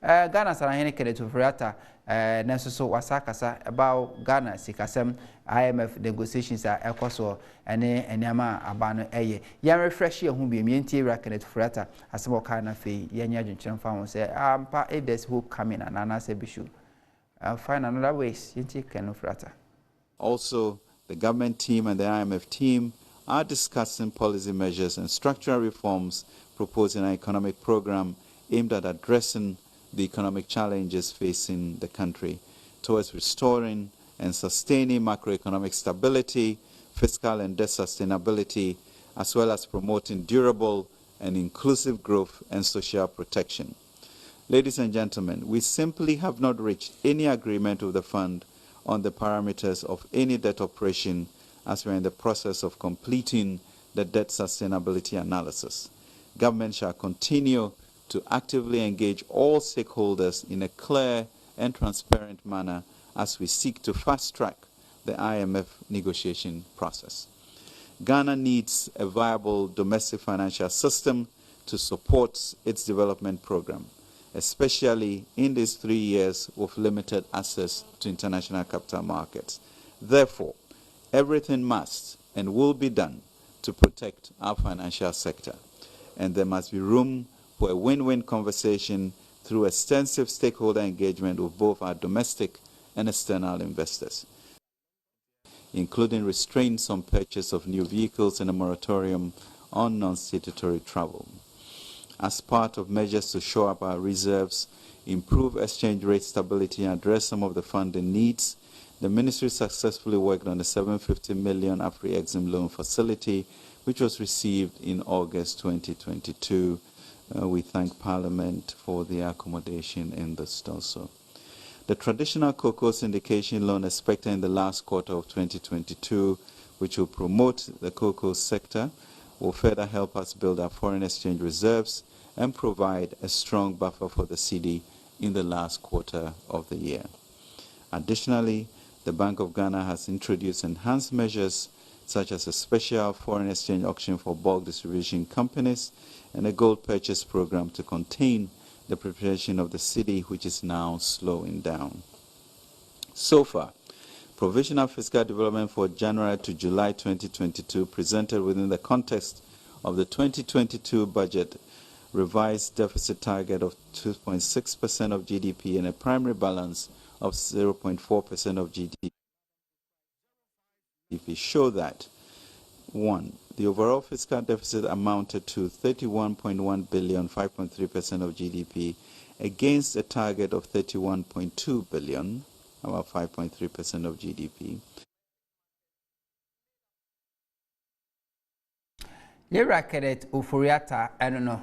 Ghana Sarahene Kenetu Friata, Nesuso Wasakasa about Ghana Sikasem, IMF negotiations are Ecoso, and Enyama Abano Eye. Yan refresh your whom be Mienti Rakenet Friata, as more kind of fee, Yan found say, pa there's hope coming and Anasa Bishu. I'll find another ways, Yenti Kenofrata. Also, the government team and the IMF team are discussing policy measures and structural reforms, proposing an economic program aimed at addressing the economic challenges facing the country towards restoring and sustaining macroeconomic stability, fiscal and debt sustainability, as well as promoting durable and inclusive growth and social protection. Ladies and gentlemen, we simply have not reached any agreement with the fund on the parameters of any debt operation as we are in the process of completing the debt sustainability analysis. Government shall continue to actively engage all stakeholders in a clear and transparent manner as we seek to fast-track the IMF negotiation process. Ghana needs a viable domestic financial system to support its development program, especially in these 3 years of limited access to international capital markets. Therefore, everything must and will be done to protect our financial sector, and there must be room for a win-win conversation through extensive stakeholder engagement with both our domestic and external investors, including restraints on purchase of new vehicles and a moratorium on non-statutory travel. As part of measures to shore up our reserves, improve exchange rate stability, and address some of the funding needs, the Ministry successfully worked on the 750 million Afri-Exim loan facility, which was received in August 2022. We thank Parliament for the accommodation in this also. The traditional cocoa syndication loan expected in the last quarter of 2022, which will promote the cocoa sector, will further help us build our foreign exchange reserves and provide a strong buffer for the cedi in the last quarter of the year. Additionally, the Bank of Ghana has introduced enhanced measures such as a special foreign exchange auction for bulk distribution companies and a gold purchase program to contain the preparation of the cedi, which is now slowing down. So far, provisional fiscal development for January to July 2022 presented within the context of the 2022 budget revised deficit target of 2.6% of GDP and a primary balance of 0.4% of GDP show that 1. The overall fiscal deficit amounted to 31.1 billion, 5.3% of GDP, against a target of 31.2 billion, about 5.3% of GDP. Yerakedet Ufuriata, I don't know.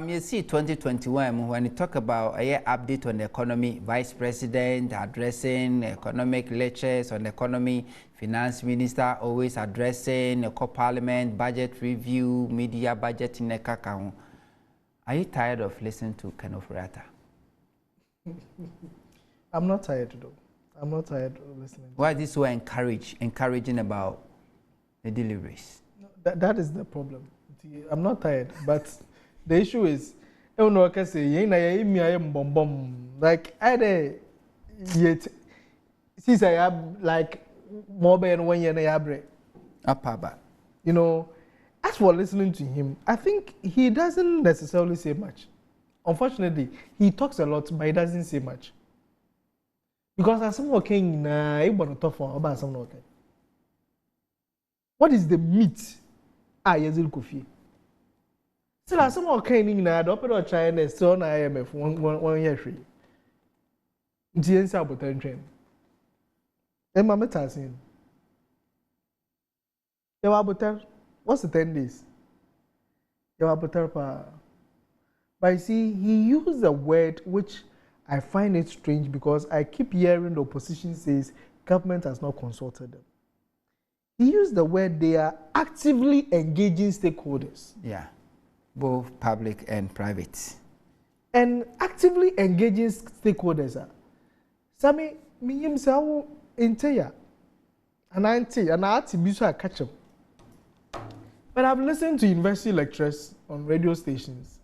You see 2021 when you talk about a update on the economy, Vice President addressing economic lectures on the economy, Finance Minister always addressing the Parliament, budget review, media budget in the cacao. Are you tired of listening to Ken Ufuriata? I'm not tired though. I'm not tired of listening. Why is this so encouraging about the deliveries? No, that is the problem. I'm not tired, but the issue is, like yet, since I have like more than 1 year and a half, you know, as for listening to him, I think he doesn't necessarily say much. Unfortunately, he talks a lot, but he doesn't say much. Because as someone came, about someone. What is the meat? Yazil Kofi. So as someone came in, the opera China still on IMF 1 year free. GN Sabotan train. And Mamma Tassin. Yawabutar, what's the 10 days? Yawabutar pa. But you see, he used a word which I find it strange because I keep hearing the opposition says government has not consulted them. He used the word they are actively engaging stakeholders. Yeah, both public and private. And actively engaging stakeholders are Sami Miyimsaw Inteya and Auntie and Auntie Bisa catch up. But I've listened to university lecturers on radio stations.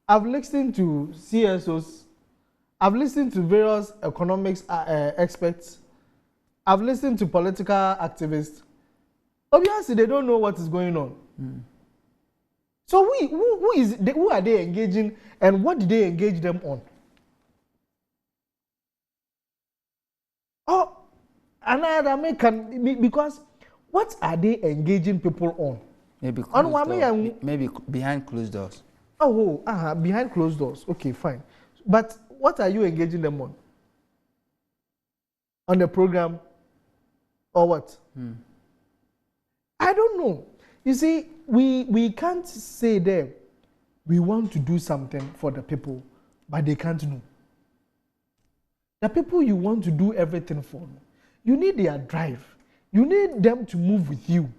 I've listened to CSOs I've listened to various economics experts. I've listened to political activists. Obviously, they don't know what is going on. So who are they engaging, and what did they engage them on? Oh, another American, because what are they engaging people on? Maybe behind closed doors. Oh, behind closed doors. Okay, fine. But what are you engaging them on? On the program, or what? I don't know. You see, we can't say that we want to do something for the people, but they can't know. The people you want to do everything for, you need their drive. You need them to move with you.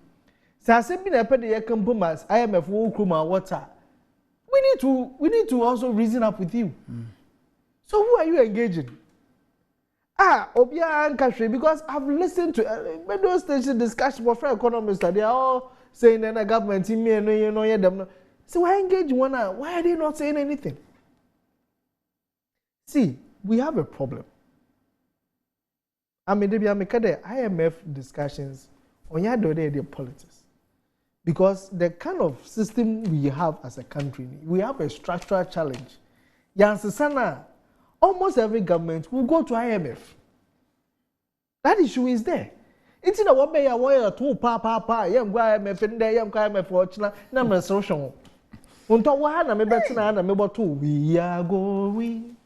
So I said, IMF water. We need to also reason up with you. So who are you engaging? Obia and Kashre, because I've listened to radio station discussion for economists that they are all saying that the government in me and you know them. So why engage one? Why are they not saying anything? See, we have a problem. I mean, I make the IMF discussions on your politics, because the kind of system we have as a country, we have a structural challenge. Yansana, almost every government will go to IMF. That issue is there. It's in a one way a two pa yam go IMF and there yam go IMF for China number social. Unto one me betina na me boto we are going,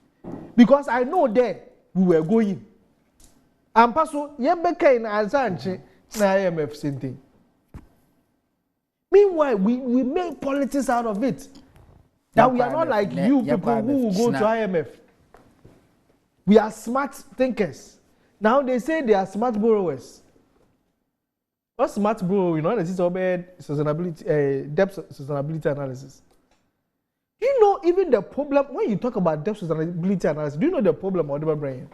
because I know that we were going. And paso yam beka in Azanche na IMF same thing. Meanwhile, we make politics out of it. That we are not like you people who will go to IMF. We are smart thinkers. Now they say they are smart borrowers. What smart borrow? You know, this is about sustainability, debt sustainability analysis. Do you know even the problem when you talk about debt sustainability analysis? Do you know the problem or the brain?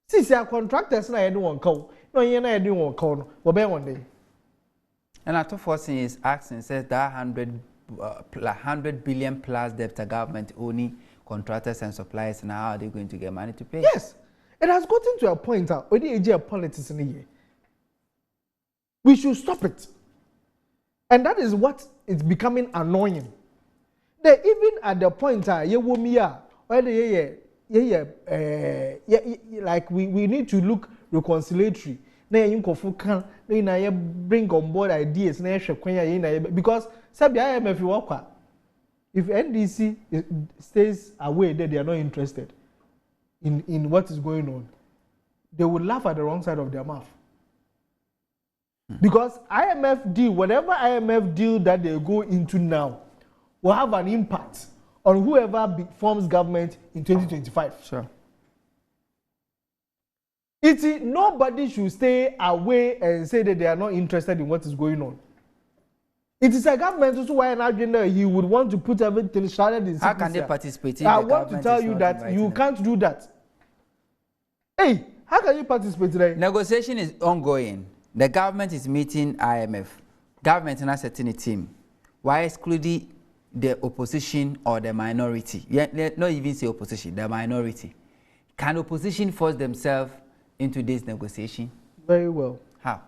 See, our contractors na do one call. No, you na do one call. We'll be one day. And our top forcing is asking says that 100 billion plus debt to government only contractors and suppliers, and how are they going to get money to pay? Yes, it has gotten to a point when the age of politics in the year. We should stop it, and that is what is becoming annoying. They even at the point like we need to look reconciliatory. Bring on board ideas because IMF if NDC stays away that they are not interested in what is going on, they will laugh at the wrong side of their mouth. Because IMF deal, whatever IMF deal that they go into now, will have an impact on whoever forms government in 2025. Sure. Nobody should stay away and say that they are not interested in what is going on. It is a government also why an agenda he would want to put everything shrouded in secrecy. How can they participate? I want to tell you that you can't do that. Hey, how can you participate today? Negotiation is ongoing. The government is meeting IMF. Government is setting a team. Why excluding the opposition or the minority? Not even say opposition, the minority. Can opposition force themselves into this negotiation? Very well. How?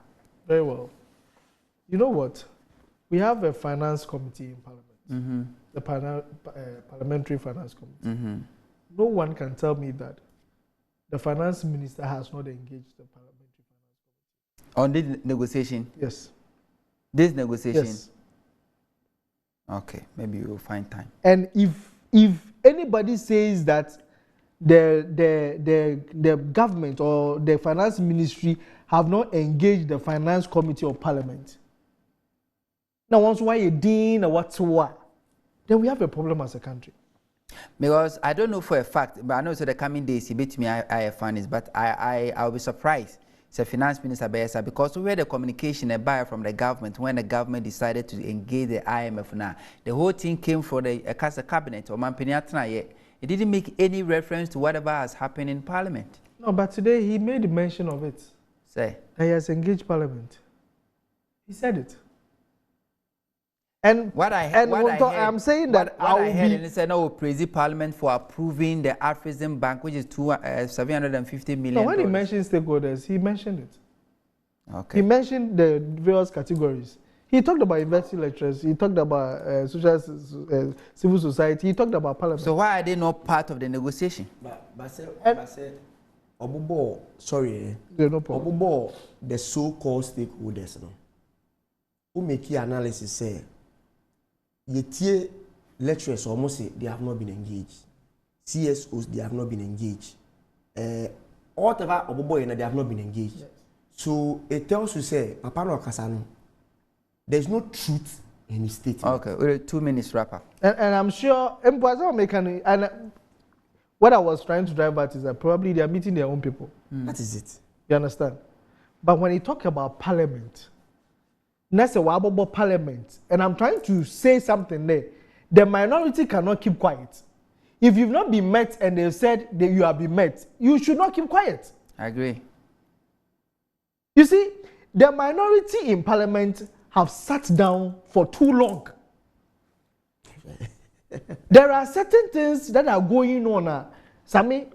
Very well. You know what? We have a finance committee in Parliament, the Parliamentary Finance Committee. No one can tell me that the finance minister has not engaged the Parliamentary Finance Committee. On this negotiation? Yes. This negotiation? Yes. Okay, maybe we will find time. And if anybody says that the government or the finance ministry have not engaged the finance committee of Parliament, now once why a dean or whatsoever, then we have a problem as a country. Because I don't know for a fact, but I know so the coming days he beat me I finance, but I'll be surprised. It's a finance minister because we had the communication a buyer from the government when the government decided to engage the IMF now. The whole thing came from the cabinet or Mampiniatna. It didn't make any reference to whatever has happened in Parliament. No, but today he made mention of it. Say. That he has engaged Parliament. He said it. And what I heard, I'm saying that what I heard, and said, no, praise Parliament for approving the Afrexim Bank, which is $750 million. No, when he mentioned stakeholders, he mentioned it. Okay. He mentioned the various categories. He talked about university lecturers. He talked about civil society. He talked about Parliament. So why are they not part of the negotiation? But Obubo, sorry, no problem. Obubo, the so-called stakeholders, no, who make the analysis say. Yet, lecturers almost say they have not been engaged. CSOs, they have not been engaged. Whatever Oboboy, they have not been engaged. Yes. So it tells you, say, Papa no Kasano, there's no truth in his statement. Okay, we're 2 minutes wrap up. And I'm sure, and what I was trying to drive at is that probably they are meeting their own people. That is it. You understand? But when you talk about Parliament, that's a Wabobo Parliament, and I'm trying to say something there. The minority cannot keep quiet. If you've not been met and they've said that you have been met, you should not keep quiet. I agree. You see, the minority in Parliament have sat down for too long. There are certain things that are going on. Sami,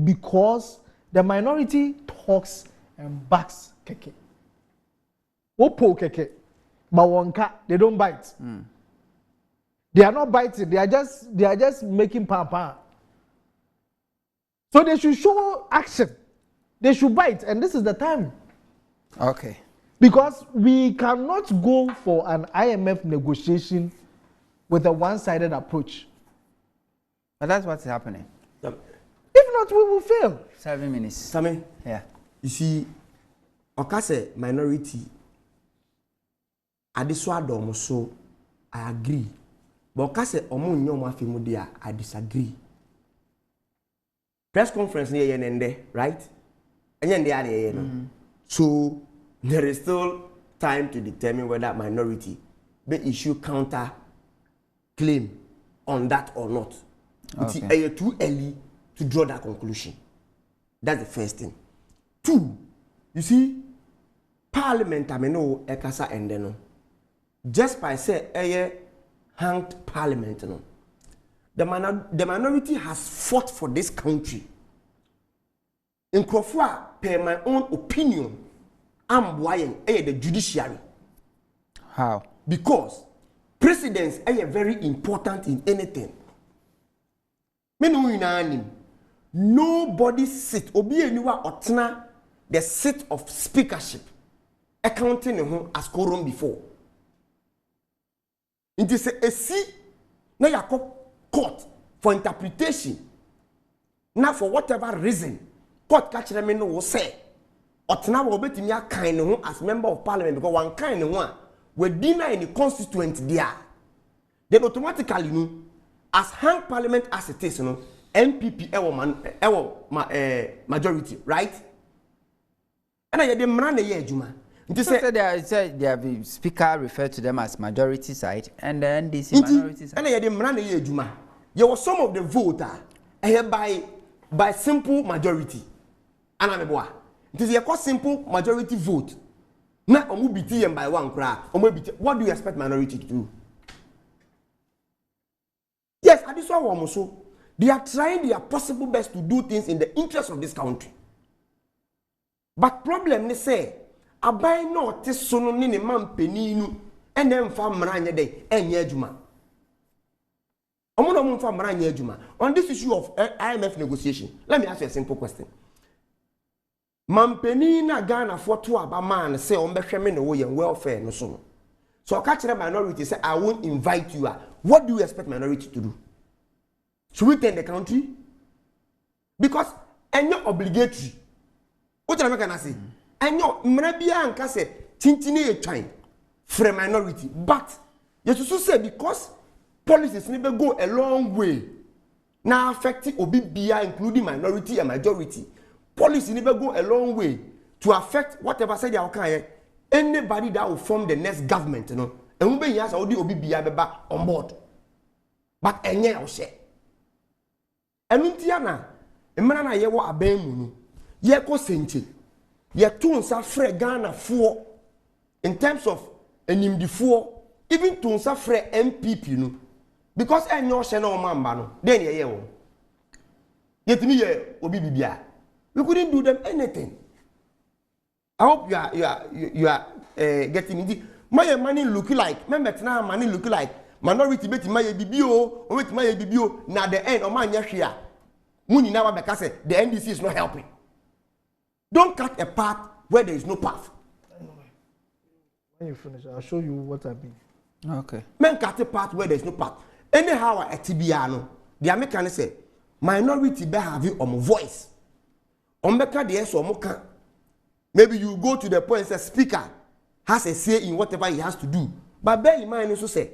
because the minority talks and backs keke. Wopo keke, mawonka, they don't bite. They are not biting. They are just making pampa. So they should show action. They should bite, and this is the time. Okay. Because we cannot go for an IMF negotiation with a one-sided approach. But that's what's happening. If not, we will fail. 7 minutes. Sammy, yeah. You see, Okase minority. Adiswa so I agree. But Okase omo nyoma fimudia, I disagree. Press conference near yende, right? And so there is still time to determine whether minority may issue counter claim on that or not. Okay. It's too early to draw that conclusion. That's the first thing. 2, you see, Parliament, I mean, no, Ekasa and then just by say, hanged Parliament, no. The minority has fought for this country. In Krofua, per my own opinion, I'm buying the judiciary. How? Because presidents are very important in anything. Nobody sit obi anywa otna the seat of speakership accounting as quorum before. It is a see na yakop court for interpretation. Now for whatever reason, court catch them in no say otna will be kind as member of parliament because one kind one we deny in the constituent there. Then automatically as hang parliament as it is, MPP majority, right? And I the man juma. The speaker referred to them as majority side and then this minority side. And I the man juma. There was some of the voter by simple majority. And I'm a it is a simple majority vote. Now omu by one crowd. What do you expect minority to do? Yes, at this one so they are trying their possible best to do things in the interest of this country. But problem they say, abai no te sono ni ne man peninu and then fa mranya de enye adwuma. Omo no fa mranya adwuma. On this issue of IMF negotiation, let me ask you a simple question. Man penina Ghana for to aba man say on behwe me no wo yen welfare no so. So catch the minority say I won't invite you. What do you expect minority to do? Should we turn the country? Because any obligatory. What am I gonna say? And your mrabia and kase tintini a time for a minority. But you should say because policies never go a long way. Now affecting OBBI, including minority and majority. Policy never go a long way to affect whatever say they are anybody that will form the next government, and we be yes all the OBBI on board. But enye o she. Enuntia emana na ye wo aban mu no. Ye ko senche. Ye to nsa frɛ Ghana for in terms of enimdifoɔ even to nsafrɛ MPP no because enyo hye na ɔmamba no then ye wo yetimi ye obi bibia we couldn't do them anything. I hope you are getting it. My money look like money look like minority beti my bibio or with my bibio na the end of my here. Muni now because the NDC is not helping. Don't cut a path where there is no path. When you finish, I'll show you what I mean. Okay. Men cut a path where there is no path. Anyhow, at TBR, the Americans say minority be have you on voice. Ombeka the so moka. Maybe you go to the point and say speaker has a say in whatever he has to do. But bear in mind also say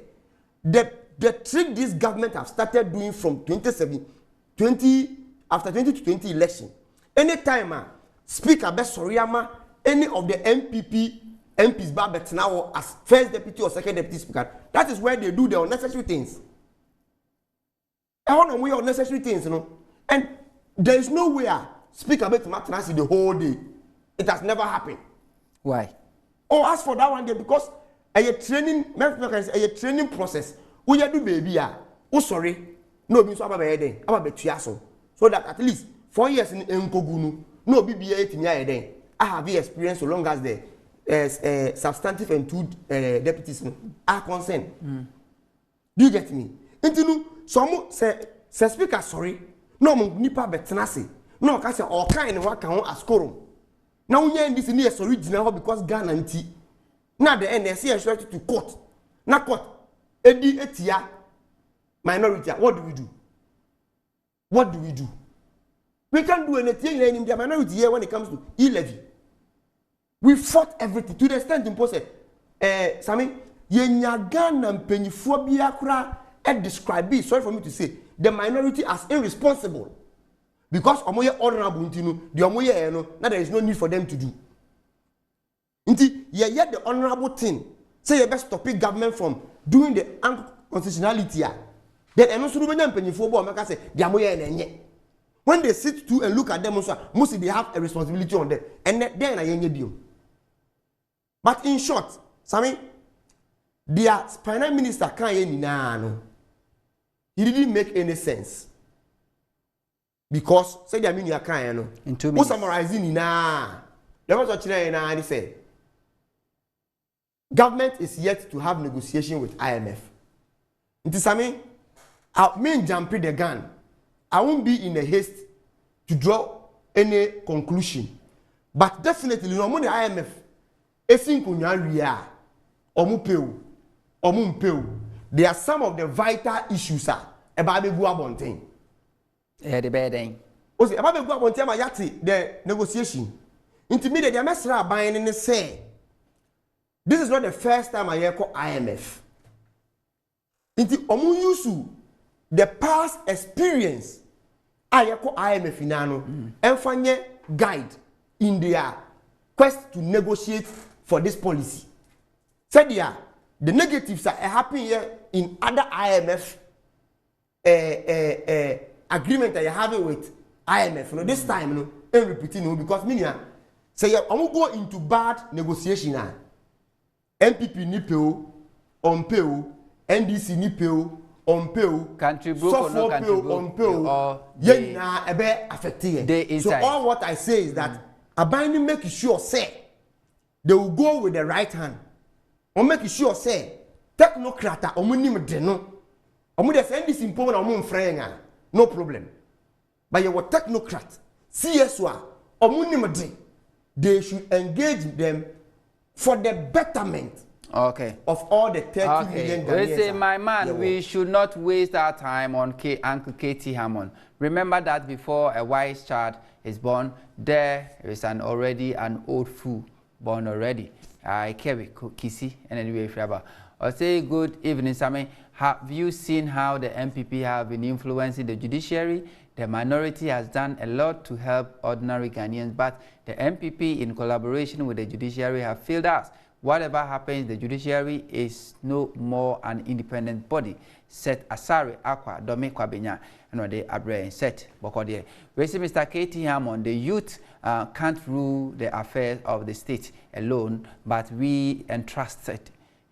the trick this government have started doing from 20 after 2020 election. Anytime speaker be Soriama, any of the MPs Babet now as first deputy or second deputy speaker, that is where they do the unnecessary things. I want to wear unnecessary things, you know. And there is no way speaker bet Matanasi the whole day. It has never happened. Why? Oh, as for that one day, because a training process. We do baby oh sorry, no be so about so that at least 4 years in Nkogunu, no BBA in I have the experience so long as the substantive and two deputies are concerned. Do you get me? Into some say speaker sorry, no nipa betenase, no ka say all kind of work as quorum. Now we are this in this original because Ghana anti. Now the NSC is ready to court. Now court. Edi etia minority. What do we do? What do we do? We can't do anything in the minority here when it comes to e-levy. We fought everything to the extent imposed. Sami, yenya Ghana mpenyifo bia kura e describe it. Sorry for me to say the minority as irresponsible. Because omoye honorable ntinu, the omoye no, now there is no need for them to do. Nti yet the honorable thing, say you best stop government from doing the unconstitutionality. Then eno suru benya mpanyifo bo make say the omoye enye. When they sit to and look at them also, must they have a responsibility on them. And then I yenye bio. But in short, Sami, their finance minister can't any no. He didn't make any sense. Because say the mean you can no. In 2 minutes. Summarizing na. There was a China na and he said government is yet to have negotiation with IMF. It is I mean jumping the gun. I won't be in a haste to draw any conclusion. But definitely no money IMF esin kunya ria omupeu omumpeu. There are some of the vital issues about the abonten. The bedding. O say about the abonten ma yati the negotiation. Intermediate the mesra buying and say this is not the first time I hear call IMF. Inti omu yusu the past experience I hear call IMF inano and find guide in their quest to negotiate for this policy. Said the negatives are happening here in other IMF agreement that you have with IMF. You know, this time, you know, I'm repeating because meaning say I'm gonna go into bad negotiation now. MPP nipeo, onpeo, NDC nipeo, onpeo, country broke or no country broke, onpeo, yeah, na ebe affected. So all what I say is that Abani make sure say they will go with the right hand. Or make sure say technocrat or minimum deno. Or would send this important or moon fraying, no problem. But you were technocrat, CSWA or minimum they should engage them for the betterment of all the 30 million Ghanaians. We say, my man, we should not waste our time on Uncle Katie Hammond. Remember that before a wise child is born, there is already an old fool born already. I carry Kisi and anyway, Fraba. I say good evening, Sammy. Have you seen how the MPP have been influencing the judiciary? The minority has done a lot to help ordinary Ghanaians, but the MPP, in collaboration with the judiciary, have failed us. Whatever happens, the judiciary is no more an independent body. Set Asari Aqua Dome Kwabenya and they are set Bokodie. We see Mr. Katie Hammond, the youth can't rule the affairs of the state alone, but we entrusted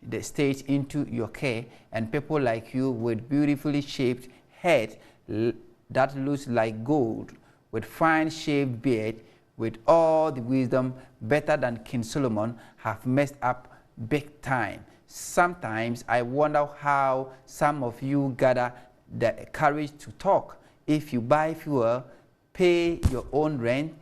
the state into your care, and people like you with beautifully shaped head that looks like gold, with fine shaved beard, with all the wisdom better than King Solomon, have messed up big time. Sometimes I wonder how some of you gather the courage to talk. If you buy fuel, pay your own rent,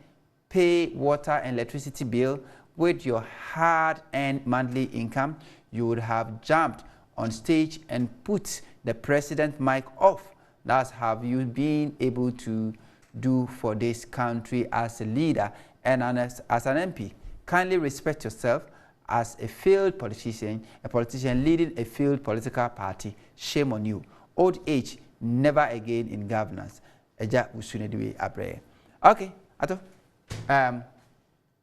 pay water and electricity bill with your hard-earned monthly income, you would have jumped on stage and put the president mic off. That's have you been able to do for this country as a leader and as an MP. Kindly respect yourself as a failed politician, leading a failed political party. Shame on you. Old age, never again in governance. Eja usunediwe abre. Okay, Ato.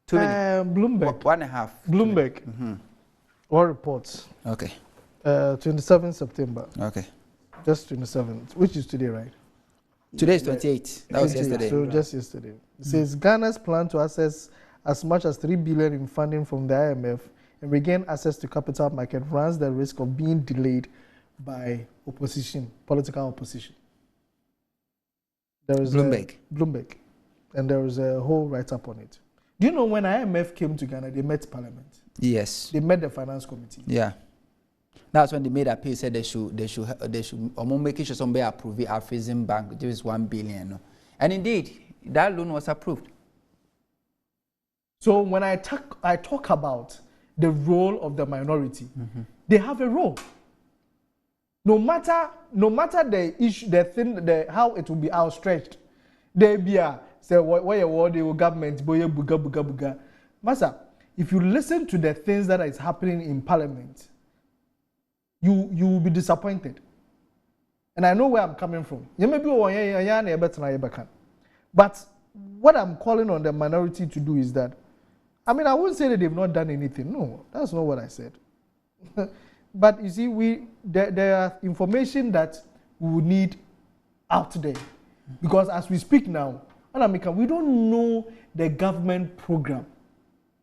2 minutes. Bloomberg. 1.5. Bloomberg. All reports. Okay. 27 September. Okay. Just 27th, which is today, right? Today is 28. That was yesterday. So just yesterday. It says Ghana's plan to access as much as 3 billion in funding from the IMF and regain access to capital market runs the risk of being delayed by opposition, political opposition. There is Bloomberg, and there is a whole write-up on it. Do you know when IMF came to Ghana, they met Parliament? Yes. They met the Finance Committee. Yeah. That's when they made appeal, said they should make sure somebody approve it, Afrizim Bank, which is 1 billion. And indeed, that loan was approved. So when I talk about the role of the minority, they have a role. No matter the issue, the thing, how it will be outstretched, they be say why the government boy buga buga buga. Master, if you listen to the things that is happening in Parliament, you will be disappointed. And I know where I'm coming from. But what I'm calling on the minority to do is that, I mean, I wouldn't say that they've not done anything. No, that's not what I said. But you see, there are information that we would need out there. Because as we speak now, we don't know the government program.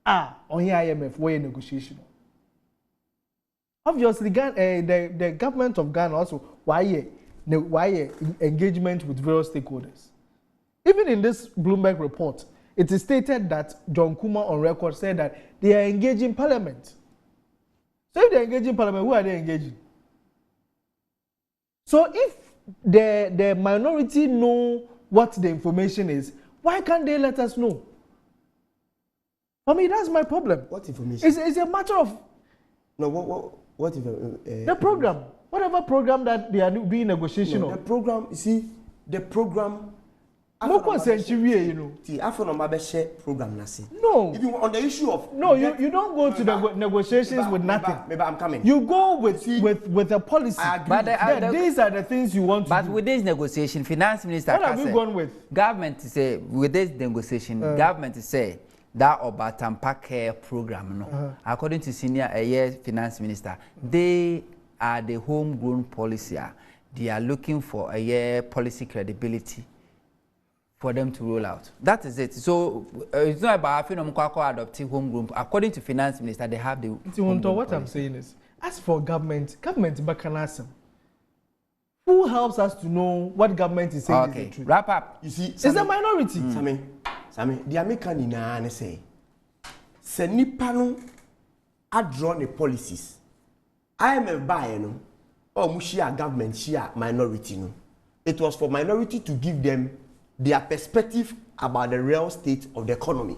On the IMF, where negotiation. Obviously, the government of Ghana also, why engagement with various stakeholders. Even in this Bloomberg report, it is stated that John Kuma on record said that they are engaging Parliament. So if they are engaging Parliament, who are they engaging? So if the minority know what the information is, why can't they let us know? I mean, that's my problem. What information? It's a matter of... No, what if... the program. Whatever program that they are doing negotiation on. The program, you see, the program... More century, you know. Program no. Even on the issue of... No, you don't go to the negotiations with nothing. Maybe I'm coming. You go with a policy. But these are the things you want to do. But with this negotiation, Finance Minister... What have you gone with? Government to say, with this negotiation, government to say, that Obatampa Care program, no. According to Senior Finance Minister, they are the homegrown policy. They are looking for a policy credibility for them to roll out. That is it. So it's not about adopting homegrown. According to Finance Minister, they have the. What I'm saying is, as for government mechanism, who helps us to know what government is saying is the truth? Wrap up. You see, it's the minority. Sammy, the American in say, Senipano had drawn the policies. IMF buy no, or mushia government share minority no. It was for minority to give them their perspective about the real state of the economy.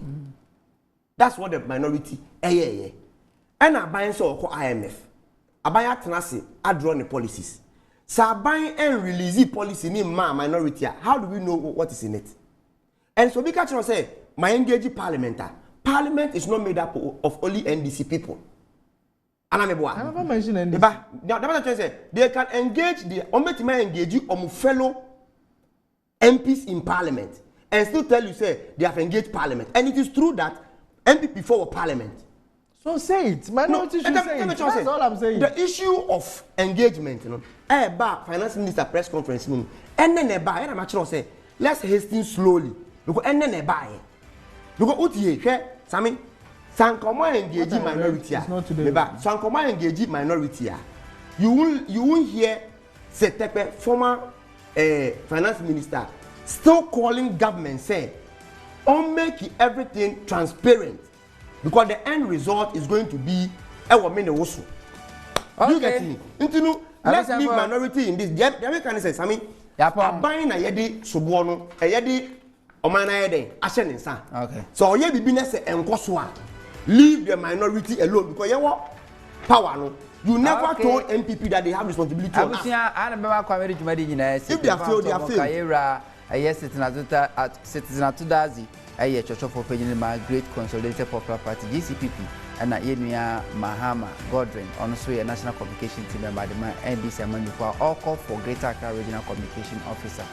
That's what the minority And I buy so IMF. I buy Atanasi, I draw the policies. So I buy and release the policy in my minority. How do we know what is in it? And so because you say my engaging parliament. Parliament is not made up of only NDC people. I never mentioned NDC. They can engage the fellow MPs in Parliament and still tell you say they have engaged Parliament. And it is true that MP before Parliament. So say it. Minority should say it. That's all I'm saying. The issue of engagement, Finance Minister press conference, and then I'm say, let's hasten slowly. Because and then because Sammy, Sankoma engage minority. Meba Sankoma engage minority. You won't hear Setepe former finance minister still calling government say on make everything transparent because the end result is going to be a woman also. You get me? Let's leave minority in this. The American says, I mean, buying a yedi subuono, a yedi omana yede, ashen insa. Okay. So ye business and koswa. Leave the minority alone because you want power no. You never told MPP that they have responsibility on us. If they are failed, they are failed. Yes, citizen Atudazi, a church for Pejima, Great Consolidated Popular Party, GCPP, and Yenia Mahama, Gov't, also a national communication team by the NBC Amanyosem, all call for greater regional communication officer.